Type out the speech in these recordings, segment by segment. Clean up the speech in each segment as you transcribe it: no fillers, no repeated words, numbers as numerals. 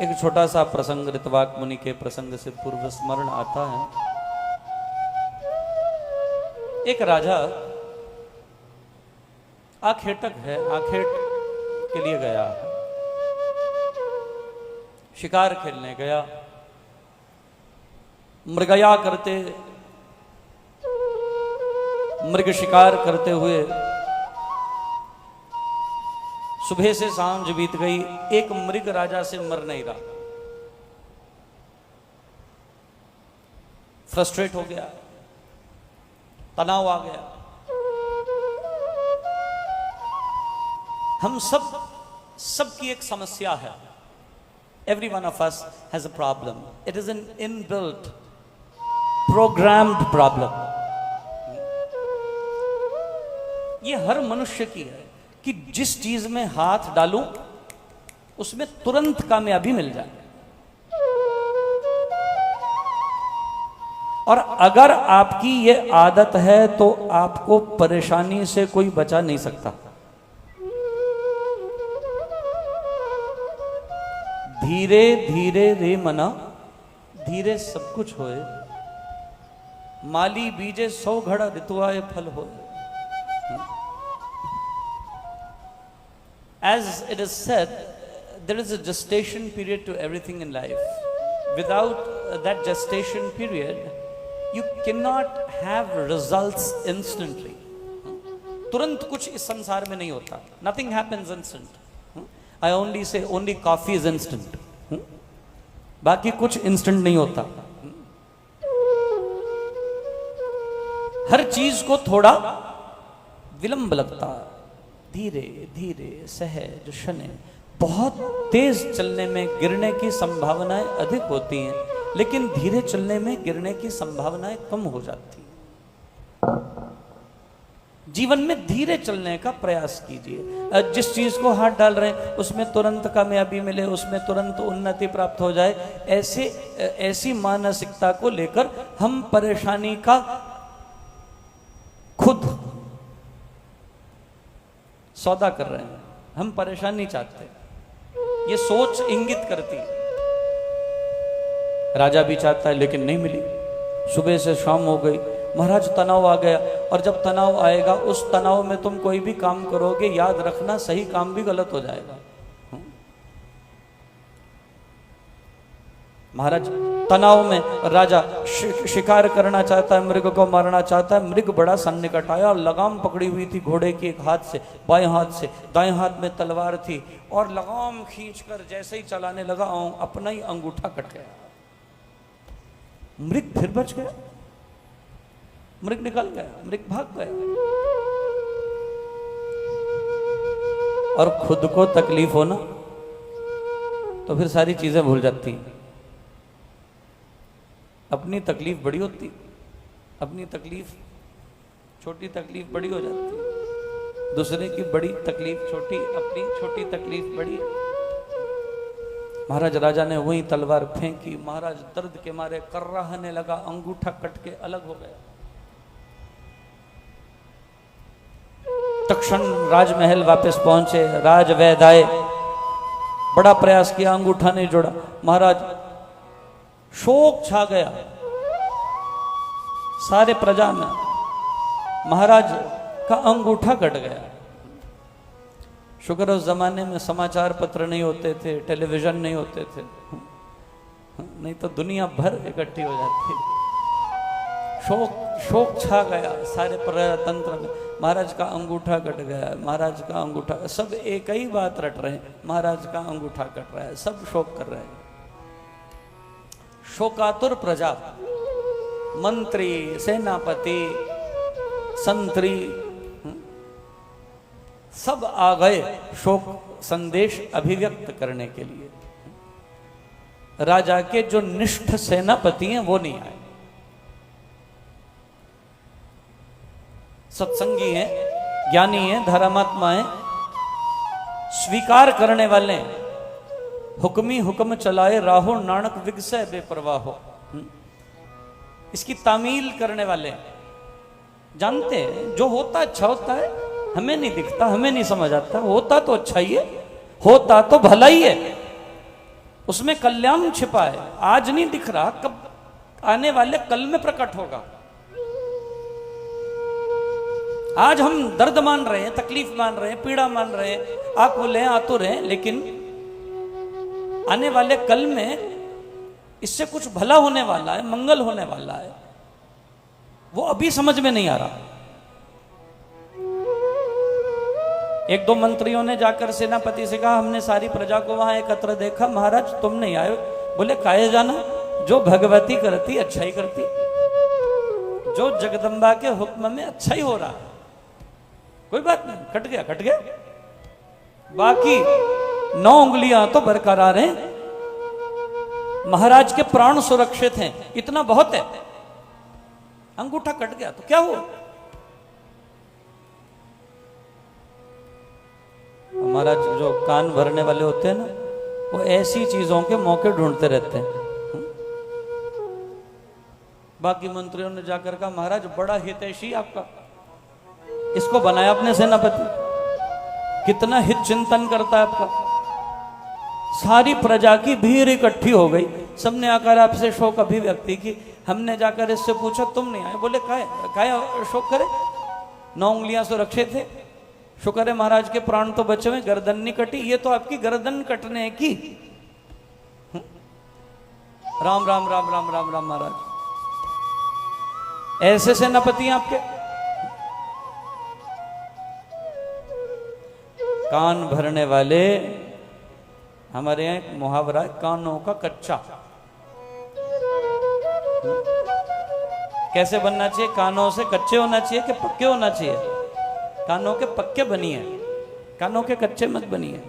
एक छोटा सा प्रसंग ऋतवाक मुनि के प्रसंग से पूर्व स्मरण आता है। एक राजा आखेटक है, आखेट के लिए गया, शिकार खेलने गया। मृगया करते, मृग शिकार करते हुए सुबह से सांझ बीत गई, एक मृग राजा से मर नहीं रहा। फ्रस्ट्रेट हो गया, तनाव आ गया। हम सब की एक समस्या है। Every one of us has a problem. It is an inbuilt, programmed problem. ये हर मनुष्य की है कि जिस चीज में हाथ डालूं उसमें तुरंत कामयाबी मिल जाए, और अगर आपकी ये आदत है तो आपको परेशानी से कोई बचा नहीं सकता। धीरे धीरे रे मना, धीरे सब कुछ होए। माली बीजे 100 घड़ा ऋतुआए फल होए। As it is said, there is a gestation period to everything in life. Without that gestation period, you cannot have results instantly. तुरंत कुछ इस संसार में नहीं होता. Nothing happens instant. I only say only coffee is instant. बाकी कुछ instant नहीं होता. हर चीज को थोड़ा विलंब लगता है, धीरे धीरे सहज शने। बहुत तेज चलने में गिरने की संभावनाएं अधिक होती हैं, लेकिन धीरे चलने में गिरने की संभावनाएं कम हो जाती हैं। जीवन में धीरे चलने का प्रयास कीजिए। जिस चीज को हाथ डाल रहे हैं उसमें तुरंत कामयाबी मिले, उसमें तुरंत उन्नति प्राप्त हो जाए, ऐसी मानसिकता को लेकर हम परेशानी का खुद सौदा कर रहे हैं। हम परेशान नहीं चाहते, ये सोच इंगित करती। राजा भी चाहता है लेकिन नहीं मिली। सुबह से शाम हो गई, महाराज तनाव आ गया। और जब तनाव आएगा उस तनाव में तुम कोई भी काम करोगे, याद रखना सही काम भी गलत हो जाएगा। महाराज तनाव में राजा शिकार करना चाहता है, मृग को मारना चाहता है। मृग बड़ा सन्निकट आया और लगाम पकड़ी हुई थी घोड़े की, एक हाथ से बाएं हाथ से, दाएं हाथ में तलवार थी, और लगाम खींचकर जैसे ही चलाने लगा अपना ही अंगूठा कट गया। मृग फिर बच गया, मृग निकल गया, मृग भाग गया। और खुद को तकलीफ हो ना तो फिर सारी चीजें भूल जाती हैं। अपनी तकलीफ बड़ी होती, अपनी तकलीफ छोटी तकलीफ बड़ी हो जाती, दूसरे की बड़ी तकलीफ छोटी, अपनी छोटी तकलीफ बड़ी। महाराज राजा ने वही तलवार फेंकी, महाराज दर्द के मारे कर्राहने लगा, अंगूठा कट के अलग हो गया। तक्षण राजमहल वापस पहुंचे, राजवैद्य आए, बड़ा प्रयास किया, अंगूठा नहीं जोड़ा। महाराज शोक छा गया सारे प्रजा में, महाराज का अंगूठा कट गया। शुक्र उस जमाने में समाचार पत्र नहीं होते थे, टेलीविजन नहीं होते थे, नहीं तो दुनिया भर इकट्ठी हो जाती। शोक छा गया सारे प्रजातंत्र में, महाराज का अंगूठा कट गया, महाराज का अंगूठा। सब एक ही बात रट रहे हैं, महाराज का अंगूठा कट रहा है, सब शोक कर रहे हैं। शोकातुर प्रजा, मंत्री, सेनापति, संतरी, सब आ गए शोक संदेश अभिव्यक्त करने के लिए। राजा के जो निष्ठ सेनापति हैं वो नहीं आए। सत्संगी हैं, ज्ञानी हैं, धर्मात्मा हैं, स्वीकार करने वाले हैं। हुक्मी हुक्म चलाए राहो, नानक विगसय बेपरवाहो। इसकी तामील करने वाले जानते हैं जो होता अच्छा होता है, हमें नहीं दिखता, हमें नहीं समझ आता। होता तो अच्छा ही है, होता तो भला ही है, उसमें कल्याण छिपा है, आज नहीं दिख रहा, कब आने वाले कल में प्रकट होगा। आज हम दर्द मान रहे हैं, तकलीफ मान रहे हैं, पीड़ा मान रहे हैं, आकुल हैं, आतुर हैं, लेकिन आने वाले कल में इससे कुछ भला होने वाला है, मंगल होने वाला है, वो अभी समझ में नहीं आ रहा। एक दो मंत्रियों ने जाकर सेनापति से कहा, हमने सारी प्रजा को वहां एकत्र देखा, महाराज तुम नहीं आए। बोले काहे जाना, जो भगवती करती अच्छा ही करती, जो जगदम्बा के हुक्म में अच्छा ही हो रहा है, कोई बात नहीं, कट गया कट गया, बाकी 9 उंगलियां तो बरकरार हैं, महाराज के प्राण सुरक्षित हैं, इतना बहुत है। अंगूठा कट गया तो क्या हुआ? हमारा जो कान भरने वाले होते हैं ना, वो ऐसी चीजों के मौके ढूंढते रहते हैं। बाकी मंत्रियों ने जाकर कहा, महाराज बड़ा हितैषी आपका, इसको बनाया अपने सेनापति, कितना हित चिंतन करता है आपका। सारी प्रजा की भीड़ इकट्ठी हो गई, सबने आकर आपसे शोक अभिव्यक्ति की। हमने जाकर इससे पूछा, तुम नहीं आए? बोले काहे शोक करे, 9 उंगलियां सुरक्षित थे, शुक्र है महाराज के प्राण तो बचे हुए, गर्दन नहीं कटी। ये तो आपकी गर्दन कटने की। राम राम राम राम राम राम महाराज, ऐसे सेनापति हैं आपके। कान भरने वाले, हमारे यहाँ एक मुहावरा है, कानों का कच्चा। कैसे बनना चाहिए? कानों से कच्चे होना चाहिए कि पक्के होना चाहिए? कानों के पक्के बनिए, कानों के कच्चे मत बनिए।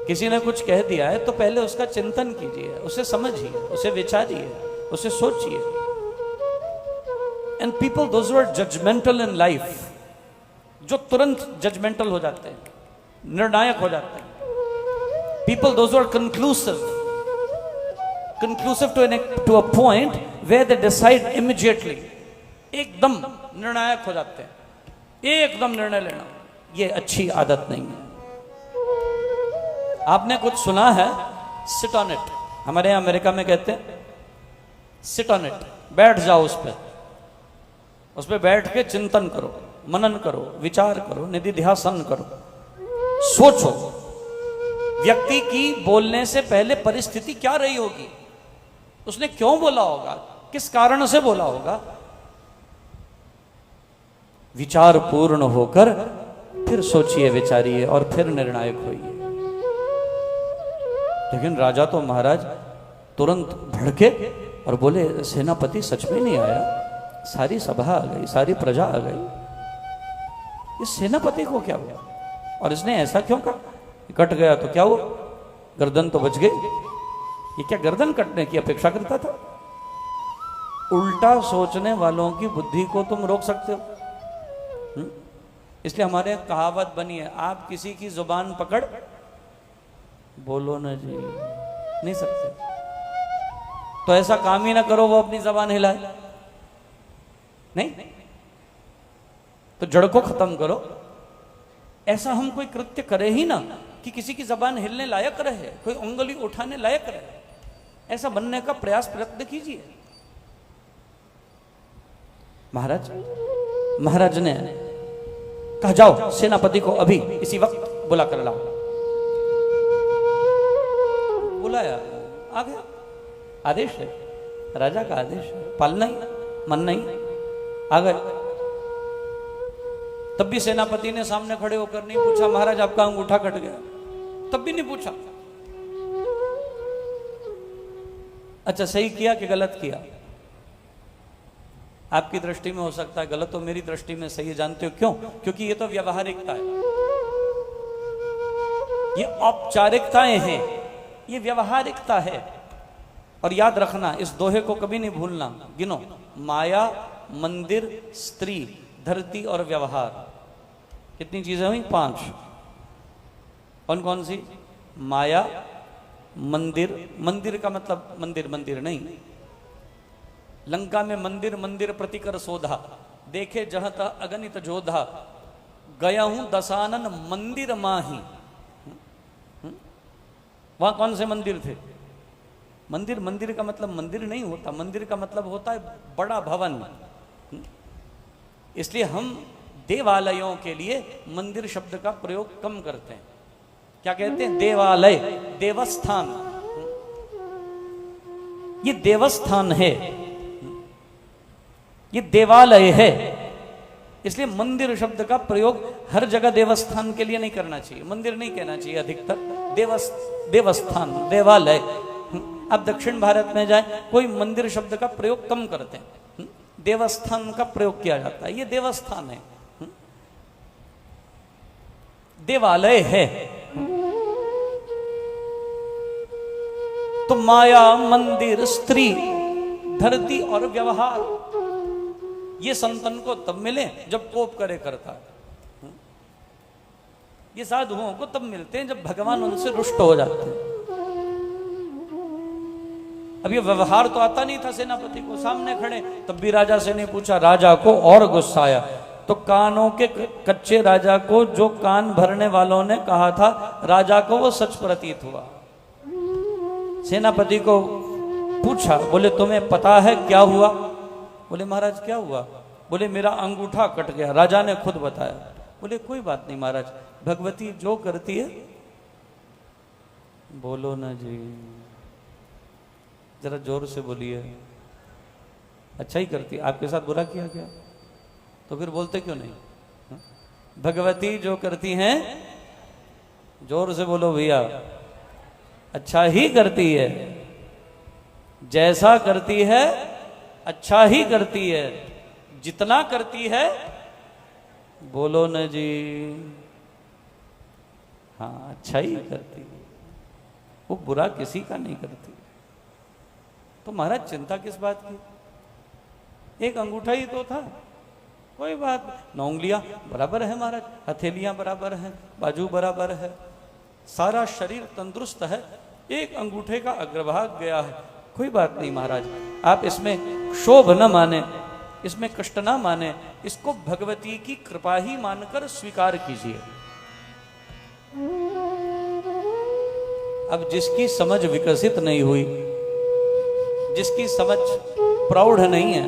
किसी ने कुछ कह दिया है तो पहले उसका चिंतन कीजिए, उसे समझिए, उसे विचारिए, उसे सोचिए। And people those who are judgemental in life, जो तुरंत जजमेंटल हो जाते हैं, निर्णायक हो जाते हैं। People those who are conclusive to a point where they decide immediately, एकदम निर्णायक हो जाते हैं, एकदम निर्णय लेना, ये अच्छी आदत नहीं है। आपने कुछ सुना है, सिट ऑन इट, हमारे यहां अमेरिका में कहते हैं सिट ऑन इट, बैठ जाओ उस पर बैठ के चिंतन करो, मनन करो, विचार करो, निधिध्यासन करो, सोचो व्यक्ति की बोलने से पहले परिस्थिति क्या रही होगी, उसने क्यों बोला होगा, किस कारण से बोला होगा। विचार पूर्ण होकर फिर सोचिए, विचारिए और फिर निर्णायक होइए। लेकिन राजा तो महाराज तुरंत भड़के और बोले, सेनापति सच में नहीं आया, सारी सभा आ गई, सारी प्रजा आ गई, इस सेनापति को क्या हुआ और इसने ऐसा क्यों कहा? कट गया तो क्या हुआ, गर्दन तो बच गई। ये क्या गर्दन कटने की अपेक्षा करता था? उल्टा सोचने वालों की बुद्धि को तुम रोक सकते हो। इसलिए हमारे कहावत बनी है, आप किसी की जुबान पकड़ बोलो ना जी, नहीं सकते। तो ऐसा काम ही ना करो वो अपनी जबान हिलाए, नहीं, तो जड़ को खत्म करो। ऐसा हम कोई कृत्य करे ही ना कि किसी की जबान हिलने लायक रहे, कोई उंगली उठाने लायक रहे। ऐसा बनने का प्रयास प्रयत्न कीजिए। महाराज ने कहा, जाओ सेनापति को अभी इसी वक्त बुला कर लाओ। बुलाया, आ गया, आदेश है, राजा का आदेश है, पालना ही, मानना ही। आ गए। तब भी सेनापति ने सामने खड़े होकर नहीं पूछा, महाराज आपका अंगूठा कट गया, तब भी नहीं पूछा। अच्छा, सही किया कि गलत किया? आपकी दृष्टि में हो सकता है गलत, हो मेरी दृष्टि में सही है। जानते हो क्यों? क्योंकि ये तो व्यवहारिकता है, ये औपचारिकताएं हैं, ये व्यवहारिकता है। और याद रखना, इस दोहे को कभी नहीं भूलना। गिनो, माया, मंदिर, स्त्री, धरती और व्यवहार, कितनी चीजें हुई? 5। कौन कौन सी? माया, मंदिर, मंदिर का मतलब मंदिर नहीं, लंका में मंदिर मंदिर प्रतिकर शोधा, देखे जह तह अगणित जोधा, गया हूं दसानन मंदिर माही। वहां कौन से मंदिर थे? मंदिर, मंदिर का मतलब मंदिर नहीं होता, मंदिर का मतलब होता है बड़ा भवन। इसलिए हम देवालयों के लिए मंदिर शब्द का प्रयोग कम करते हैं। क्या कहते हैं? देवालय, देवस्थान। ये देवस्थान है, ये देवालय है। इसलिए मंदिर शब्द का प्रयोग हर जगह देवस्थान के लिए नहीं करना चाहिए, मंदिर नहीं कहना चाहिए, अधिकतर देवस्थान, देवालय। अब दक्षिण भारत में जाए, कोई मंदिर शब्द का प्रयोग कम करते हैं, देवस्थान का प्रयोग किया जाता है। ये देवस्थान है, देवालय है। तो माया, मंदिर, स्त्री, धरती और व्यवहार, ये संतन को तब मिले जब कोप करे करता है। ये साधुओं को तब मिलते हैं जब भगवान उनसे रुष्ट हो जाते हैं। अब ये व्यवहार तो आता नहीं था सेनापति को, सामने खड़े, तब भी राजा से नहीं पूछा। राजा को और गुस्सा आया, तो कानों के कच्चे राजा को जो कान भरने वालों ने कहा था, राजा को वो सच प्रतीत हुआ। सेनापति को पूछा, बोले तुम्हें पता है क्या हुआ? बोले महाराज क्या हुआ? बोले मेरा अंगूठा कट गया, राजा ने खुद बताया। बोले कोई बात नहीं महाराज, भगवती जो करती है, बोलो ना जी, जरा जोर से बोलिए। अच्छा ही करती है, आपके साथ बुरा किया क्या? तो फिर बोलते क्यों नहीं? भगवती जो करती हैं, जोर से बोलो भैया, अच्छा ही करती है, जैसा करती है अच्छा ही करती है, जितना करती है, बोलो न जी, हाँ अच्छा ही करती है, वो बुरा किसी का नहीं करती। तो महाराज चिंता किस बात की? एक अंगूठा ही तो था, कोई बात नहीं। 9 उंगलियां बराबर है महाराज, हथेलियां बराबर हैं, बाजू बराबर है, सारा शरीर तंदुरुस्त है, एक अंगूठे का अग्रभाग गया है, कोई बात नहीं महाराज। आप इसमें क्षोभ न माने, इसमें कष्ट न माने, इसको भगवती की कृपा ही मानकर स्वीकार कीजिए। अब जिसकी समझ विकसित नहीं हुई, जिसकी समझ प्रौढ़ नहीं है,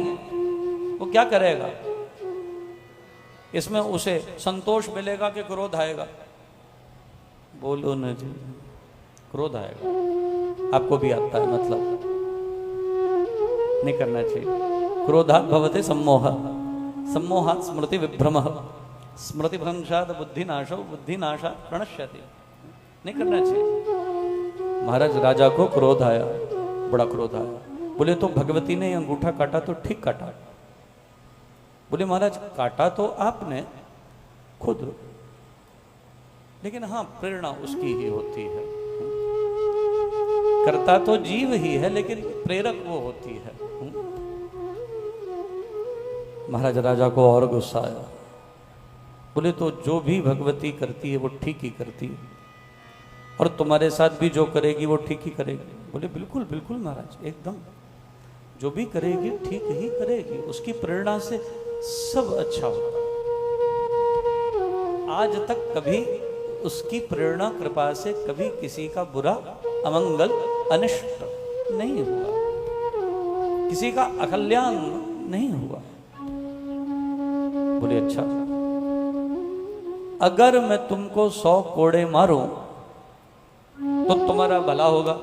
वो क्या करेगा? इसमें उसे संतोष मिलेगा कि क्रोध आएगा? बोलो न जी, क्रोध आएगा। आपको भी आता है, मतलब नहीं करना चाहिए। क्रोधात् भवते सम्मोह, सम्मोहात् स्मृति विभ्रमः, स्मृति भ्रंशात् बुद्धिनाशो, बुद्धिनाशात् प्रणश्यति। नहीं करना चाहिए। महाराज राजा को क्रोध आया, बड़ा क्रोध आया। बोले तो भगवती ने अंगूठा काटा तो ठीक काटा। बोले महाराज काटा तो आपने खुद, लेकिन हाँ प्रेरणा उसकी ही होती है, करता तो जीव ही है, लेकिन प्रेरक वो होती है। महाराज राजा को और गुस्सा आया। बोले तो जो भी भगवती करती है वो ठीक ही करती है, और तुम्हारे साथ भी जो करेगी वो ठीक ही करेगी। बोले बिल्कुल बिल्कुल महाराज, एकदम जो भी करेगी ठीक ही करेगी, उसकी प्रेरणा से सब अच्छा होता। आज तक कभी उसकी प्रेरणा कृपा से कभी किसी का बुरा, अमंगल, अनिष्ट नहीं हुआ, किसी का अकल्याण नहीं हुआ। बोले अच्छा, अगर मैं तुमको 100 कोड़े मारूं तो तुम्हारा भला होगा?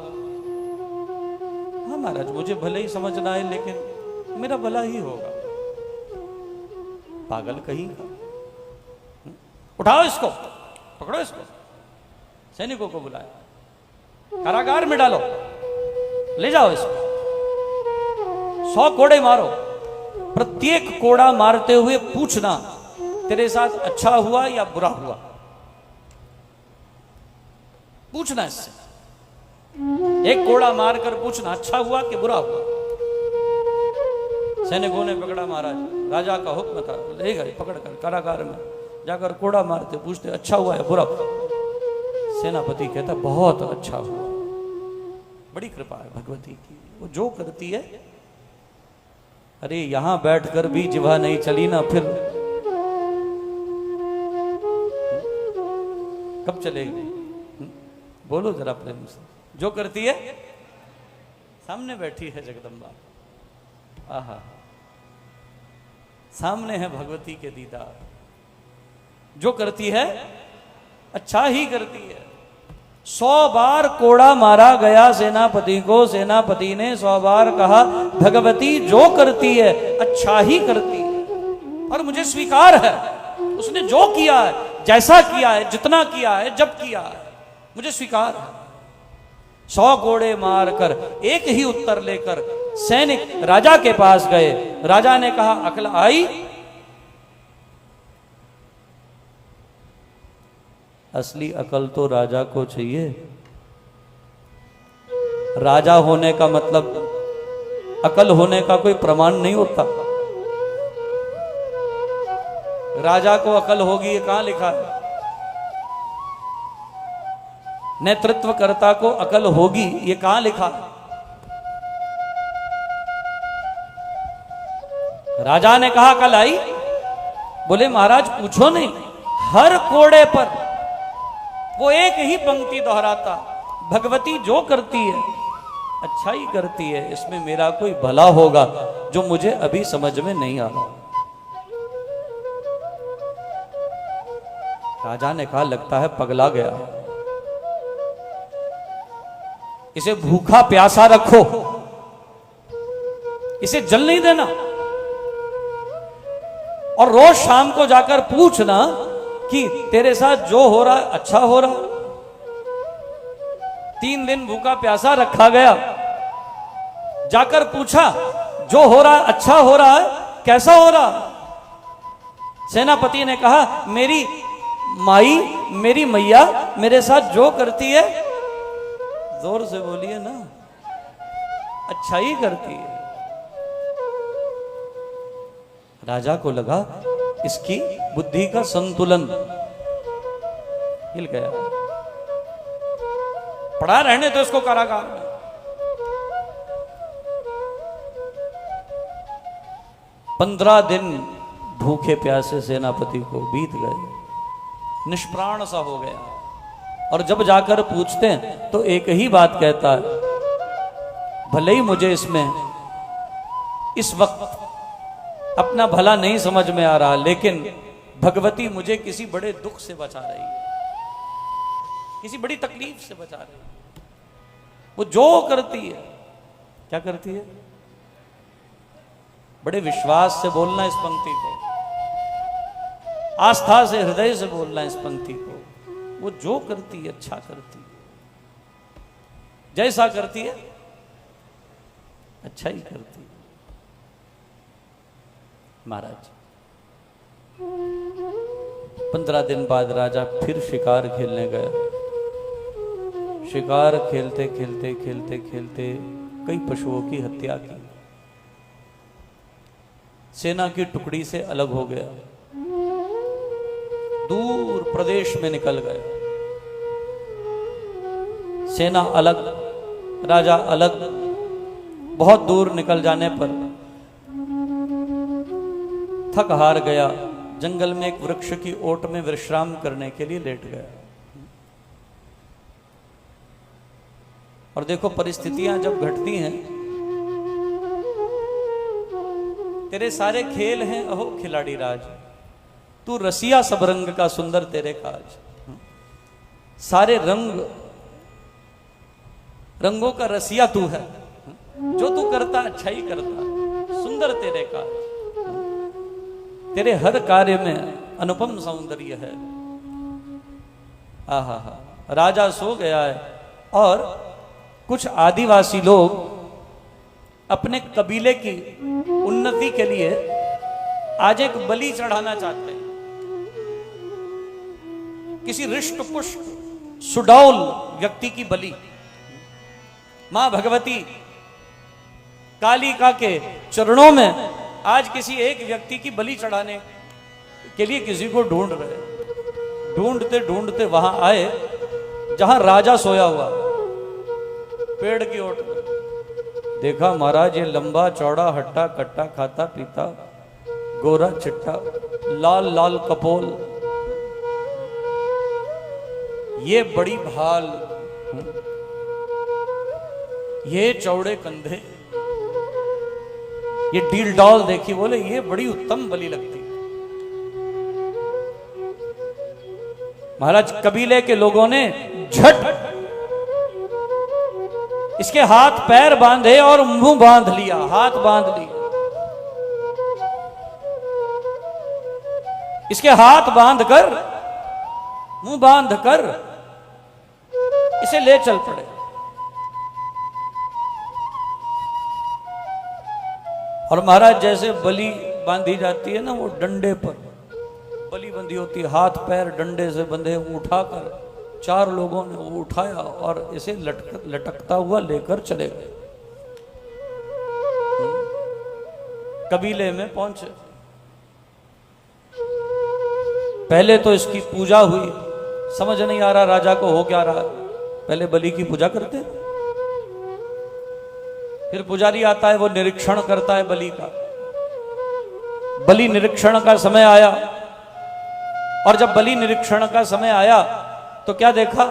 हाँ महाराज मुझे भले ही समझना है, लेकिन मेरा भला ही होगा। पागल कहीं का, उठाओ इसको, पकड़ो इसको। सैनिकों को बुलाया, कारागार में डालो, ले जाओ इसको, 100 कोड़े मारो। प्रत्येक कोड़ा मारते हुए पूछना तेरे साथ अच्छा हुआ या बुरा हुआ, पूछना इससे। एक कोड़ा मारकर पूछना अच्छा हुआ कि बुरा हुआ। सैनिकों ने पकड़ा महाराज, राजा का हुक्म था, ले गए पकड़कर कारागार में, जाकर कोड़ा मारते पूछते अच्छा हुआ या बुरा हुआ। सेनापति कहता बहुत अच्छा हुआ। बड़ी कृपा है भगवती की, वो जो करती है। अरे यहां बैठकर भी जिह्वा नहीं चली ना, फिर कब चलेगी? बोलो जरा प्रेम से। जो करती है, सामने बैठी है जगदम्बा, आहा, सामने है भगवती के दीदार। जो करती है अच्छा ही करती है। 100 बार कोड़ा मारा गया सेनापति को, सेनापति ने 100 बार कहा भगवती जो करती है अच्छा ही करती है, और मुझे स्वीकार है, उसने जो किया है, जैसा किया है, जितना किया है, जब किया है, मुझे स्वीकार है। 100 कोड़े मारकर एक ही उत्तर लेकर सैनिक राजा के पास गए। राजा ने कहा अकल आई? असली अकल तो राजा को चाहिए। राजा होने का मतलब अकल होने का कोई प्रमाण नहीं होता। राजा को अकल होगी ये कहां लिखा है? नेतृत्वकर्ता को अकल होगी ये कहां लिखा है? राजा ने कहा अकल आई? बोले महाराज पूछो नहीं। हर कोड़े पर वो एक ही पंक्ति दोहराता, भगवती जो करती है अच्छा ही करती है, इसमें मेरा कोई भला होगा जो मुझे अभी समझ में नहीं आ रहा। राजा ने कहा लगता है पगला गया, इसे भूखा प्यासा रखो, इसे जल नहीं देना, और रोज शाम को जाकर पूछना कि तेरे साथ जो हो रहा है अच्छा हो रहा। 3 दिन भूखा प्यासा रखा गया, जाकर पूछा जो हो रहा है अच्छा हो रहा है, कैसा हो रहा? सेनापति ने कहा मेरी माई, मेरी मैया मेरे साथ जो करती है, जोर से बोलिए ना, अच्छा ही करती है। राजा को लगा इसकी बुद्धि का संतुलन हिल गया। पड़ा रहने तो इसको कारागार में। पंद्रह दिन भूखे प्यासे सेनापति को बीत गए, निष्प्राण सा हो गया। और जब जाकर पूछते हैं तो एक ही बात कहता है, भले ही मुझे इसमें इस वक्त अपना भला नहीं समझ में आ रहा, लेकिन भगवती मुझे किसी बड़े दुख से बचा रही है, किसी बड़ी तकलीफ से बचा रही है। वो जो करती है, क्या करती है? बड़े विश्वास से बोलना इस पंक्ति को, आस्था से, हृदय से बोलना इस पंक्ति को। वो जो करती है अच्छा करती है, जैसा करती है अच्छा ही करती है। महाराज 15 दिन बाद राजा फिर शिकार खेलने गया। शिकार खेलते खेलते खेलते खेलते कई पशुओं की हत्या की, सेना की टुकड़ी से अलग हो गया, दूर प्रदेश में निकल गया। सेना अलग, राजा अलग। बहुत दूर निकल जाने पर थक हार गया, जंगल में एक वृक्ष की ओट में विश्राम करने के लिए लेट गया। और देखो परिस्थितियां जब घटती हैं, तेरे सारे खेल हैं अहो खिलाड़ी राज, तू रसिया सब रंग का सुंदर तेरे काज। सारे रंग, रंगों का रसिया तू है, जो तू करता अच्छा ही करता, सुंदर तेरे काज, तेरे हर कार्य में अनुपम सौंदर्य है। आहा हा। राजा सो गया है और कुछ आदिवासी लोग अपने कबीले की उन्नति के लिए आज एक बलि चढ़ाना चाहते हैं। किसी रिष्ट पुष्ट सुडौल व्यक्ति की बलि। मां भगवती कालिका के चरणों में आज किसी एक व्यक्ति की बलि चढ़ाने के लिए किसी को ढूंढ रहे। ढूंढते ढूंढते वहां आए जहां राजा सोया हुआ पेड़ की ओट पर। देखा महाराज ये लंबा चौड़ा हट्टा कट्टा खाता पीता गोरा चिट्टा लाल लाल कपोल, ये बड़ी भाल, ये चौड़े कंधे, ये डील डॉल देखी, बोले ये बड़ी उत्तम बलि लगती। महाराज कबीले के लोगों ने झट इसके हाथ पैर बांधे और मुंह बांध लिया, हाथ बांध लिया। इसके हाथ बांध कर, मुंह बांध कर इसे ले चल पड़े। और महाराज जैसे बलि बांधी जाती है ना, वो डंडे पर बलि बंधी होती है, हाथ पैर डंडे से बंधे, उठाकर 4 लोगों ने वो उठाया और इसे लटकता हुआ लेकर चले गए। कबीले में पहुंचे। पहले तो इसकी पूजा हुई, समझ नहीं आ रहा राजा को हो क्या रहा। पहले बलि की पूजा करते, फिर पुजारी आता है, वो निरीक्षण करता है बलि का। बलि निरीक्षण का समय आया, और जब बलि निरीक्षण का समय आया तो क्या देखा,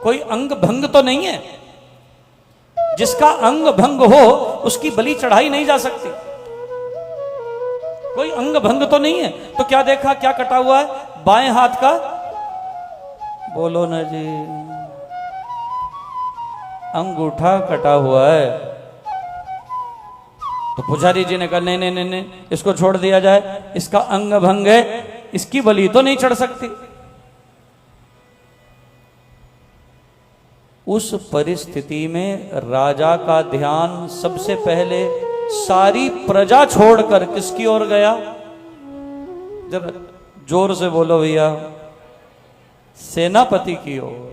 कोई अंग भंग तो नहीं है। जिसका अंग भंग हो उसकी बलि चढ़ाई नहीं जा सकती। कोई अंग भंग तो नहीं है। तो क्या देखा, क्या कटा हुआ है, बाएं हाथ का, बोलो ना जी, अंगूठा कटा हुआ है। तो पुजारी जी ने कहा नहीं नहीं नहीं, इसको छोड़ दिया जाए, इसका अंग भंग है, इसकी बलि तो नहीं चढ़ सकती। उस परिस्थिति में राजा का ध्यान सबसे पहले सारी प्रजा छोड़कर किसकी ओर गया, जब जोर से बोलो भैया, सेनापति की ओर।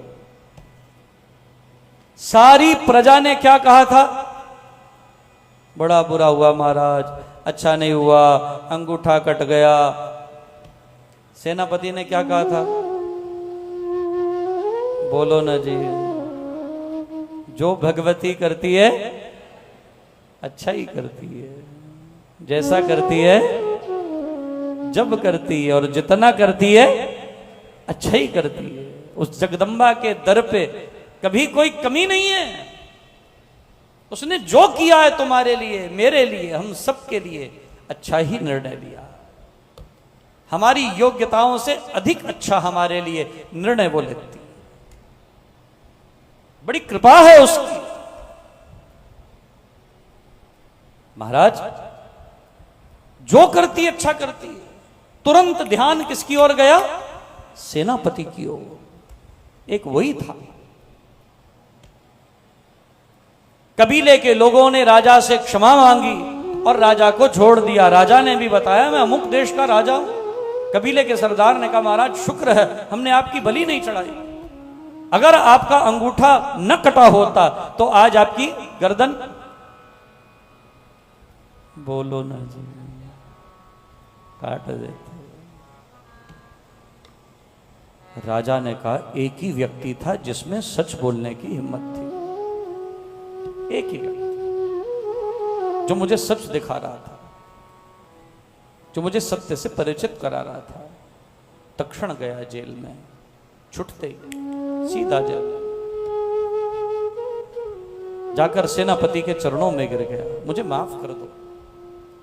सारी प्रजा ने क्या कहा था, बड़ा बुरा हुआ महाराज, अच्छा नहीं हुआ, अंगूठा कट गया। सेनापति ने क्या कहा था, बोलो ना जी, जो भगवती करती है अच्छा ही करती है, जैसा करती है, जब करती है और जितना करती है अच्छा ही करती है। उस जगदम्बा के दर पे कभी कोई कमी नहीं है। उसने जो किया है तुम्हारे लिए, मेरे लिए, हम सबके लिए अच्छा ही निर्णय लिया। हमारी योग्यताओं से अधिक अच्छा हमारे लिए निर्णय वो लेती। बड़ी कृपा है उसकी। महाराज जो करती अच्छा करती है। तुरंत ध्यान किसकी ओर गया, सेनापति की ओर। एक वही था। कबीले के लोगों ने राजा से क्षमा मांगी और राजा को छोड़ दिया। राजा ने भी बताया मैं अमुक देश का राजा हूं। कबीले के सरदार ने कहा महाराज शुक्र है हमने आपकी बलि नहीं चढ़ाई, अगर आपका अंगूठा न कटा होता तो आज आपकी गर्दन, बोलो ना जी, काट देते। राजा ने कहा एक ही व्यक्ति था जिसमें सच बोलने की हिम्मत थी, एक ही व्यक्ति जो मुझे सच दिखा रहा था, जो मुझे सत्य से परिचित करा रहा था। तक्षण गया जेल में, छुटते सीधा जेल जाकर सेनापति के चरणों में गिर गया, मुझे माफ कर दो,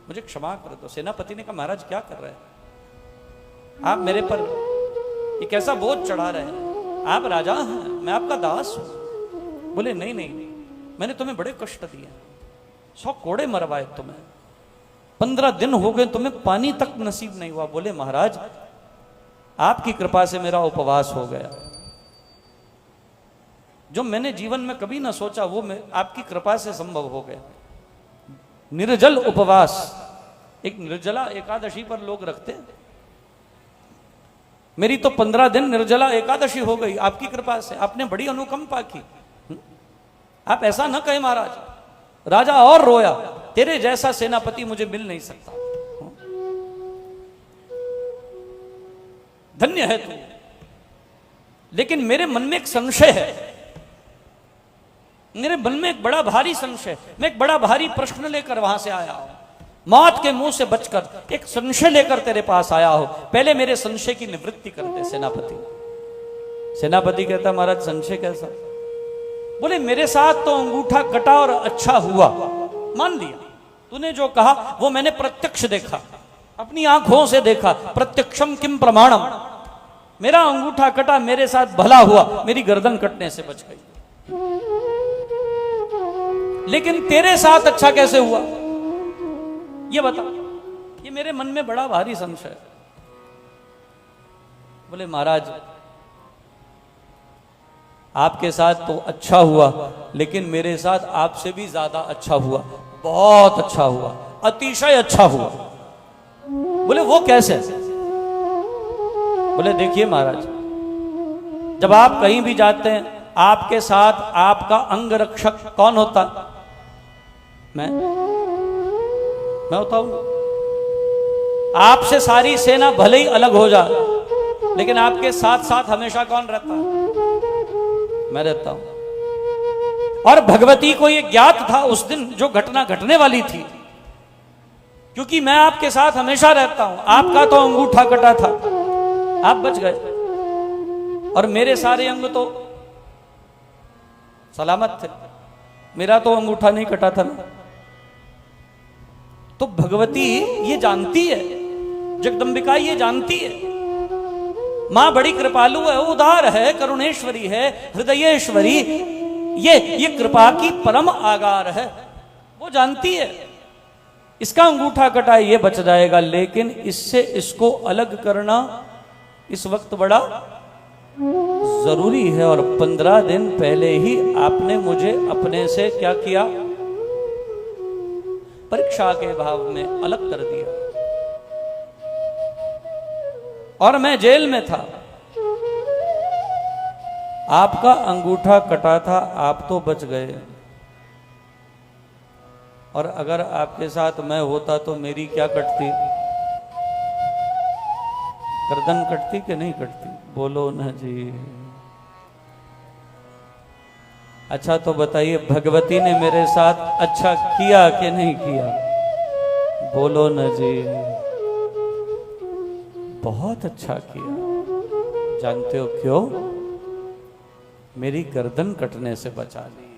मुझे क्षमा कर दो। सेनापति ने कहा महाराज क्या कर रहे हैं आप, मेरे पर ये कैसा बोझ चढ़ा रहे हैं, आप राजा हैं, मैं आपका दास हूं। बोले नहीं नहीं, मैंने तुम्हें बड़े कष्ट दिए, 100 कोड़े मरवाए तुम्हें, 15 दिन हो गए तुम्हें पानी तक नसीब नहीं हुआ। बोले महाराज आपकी कृपा से मेरा उपवास हो गया, जो मैंने जीवन में कभी ना सोचा वो आपकी कृपा से संभव हो गया। निर्जल उपवास, एक निर्जला एकादशी पर लोग रखते हैं, मेरी तो 15 दिन निर्जला एकादशी हो गई आपकी कृपा से, आपने बड़ी अनुकंपा की। आप ऐसा न कहे महाराज। राजा और रोया, तेरे जैसा सेनापति मुझे मिल नहीं सकता, धन्य है तू। लेकिन मेरे मन में एक संशय है, मेरे मन में एक बड़ा भारी संशय, मैं एक बड़ा भारी प्रश्न लेकर वहां से आया हूं, मौत के मुंह से बचकर एक संशय लेकर तेरे पास आया हो, पहले मेरे संशय की निवृत्ति कर दे। सेनापति कहता महाराज संशय कैसा, बोले मेरे साथ तो अंगूठा कटा और अच्छा हुआ, मान लिया, तूने जो कहा वो मैंने प्रत्यक्ष देखा, अपनी आंखों से देखा, प्रत्यक्षम किम प्रमाणम, मेरा अंगूठा कटा, मेरे साथ भला हुआ, मेरी गर्दन कटने से बच गई। लेकिन तेरे साथ अच्छा कैसे हुआ ये बता, ये मेरे मन में बड़ा भारी संशय है। बोले महाराज आपके साथ तो अच्छा हुआ, लेकिन मेरे साथ आपसे भी ज्यादा अच्छा हुआ, बहुत अच्छा हुआ, अतिशय अच्छा हुआ। बोले वो कैसे? बोले देखिए महाराज, जब आप कहीं भी जाते हैं आपके साथ आपका अंग रक्षक कौन होता? मैं होता हूं। आपसे सारी सेना भले ही अलग हो जाए, लेकिन आपके साथ साथ हमेशा कौन रहता है? मैं रहता हूं। और भगवती को यह ज्ञात था उस दिन जो घटना घटने वाली थी, क्योंकि मैं आपके साथ हमेशा रहता हूं। आपका तो अंगूठा कटा था, आप बच गए, और मेरे सारे अंग तो सलामत थे, मेरा तो अंगूठा नहीं कटा था ना। तो भगवती ये जानती है, जगदंबिका ये जानती है, मां बड़ी कृपालु है, उदार है, करुणेश्वरी है, हृदयेश्वरी, ये कृपा की परम आगार है, वो जानती है इसका अंगूठा कटा ये बच जाएगा, लेकिन इससे इसको अलग करना इस वक्त बड़ा जरूरी है। और 15 दिन पहले ही आपने मुझे अपने से क्या किया? परीक्षा के भाव में अलग कर दिया, और मैं जेल में था, आपका अंगूठा कटा था, आप तो बच गए, और अगर आपके साथ मैं होता तो मेरी क्या कटती? गर्दन कटती कि नहीं कटती? बोलो ना जी। अच्छा तो बताइए, भगवती ने मेरे साथ अच्छा किया कि नहीं किया? बोलो ना जी। बहुत अच्छा किया। जानते हो क्यों? मेरी गर्दन कटने से बचा ली,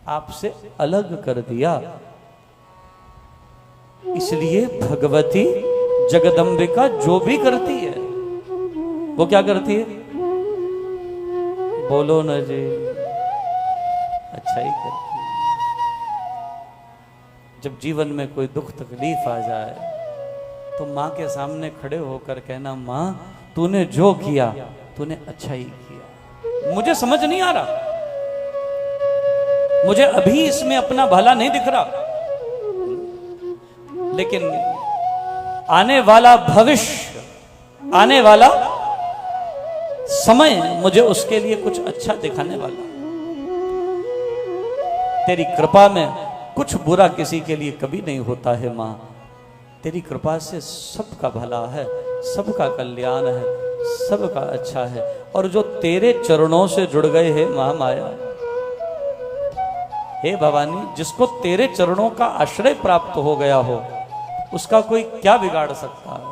आपसे अलग कर दिया। इसलिए भगवती जगदंबिका जो भी करती है वो क्या करती है? बोलो न जी, अच्छा ही करती है। जब जीवन में कोई दुख तकलीफ आ जाए तो मां के सामने खड़े होकर कहना, मां तूने जो किया तूने अच्छा ही किया। मुझे समझ नहीं आ रहा, मुझे अभी इसमें अपना भला नहीं दिख रहा, लेकिन आने वाला भविष्य, आने वाला समय मुझे उसके लिए कुछ अच्छा दिखाने वाला। तेरी कृपा में कुछ बुरा किसी के लिए कभी नहीं होता है मां। तेरी कृपा से सबका भला है, सबका कल्याण है, सबका अच्छा है। और जो तेरे चरणों से जुड़ गए हैं महामाया, हे भवानी, जिसको तेरे चरणों का आश्रय प्राप्त हो गया हो उसका कोई क्या बिगाड़ सकता है?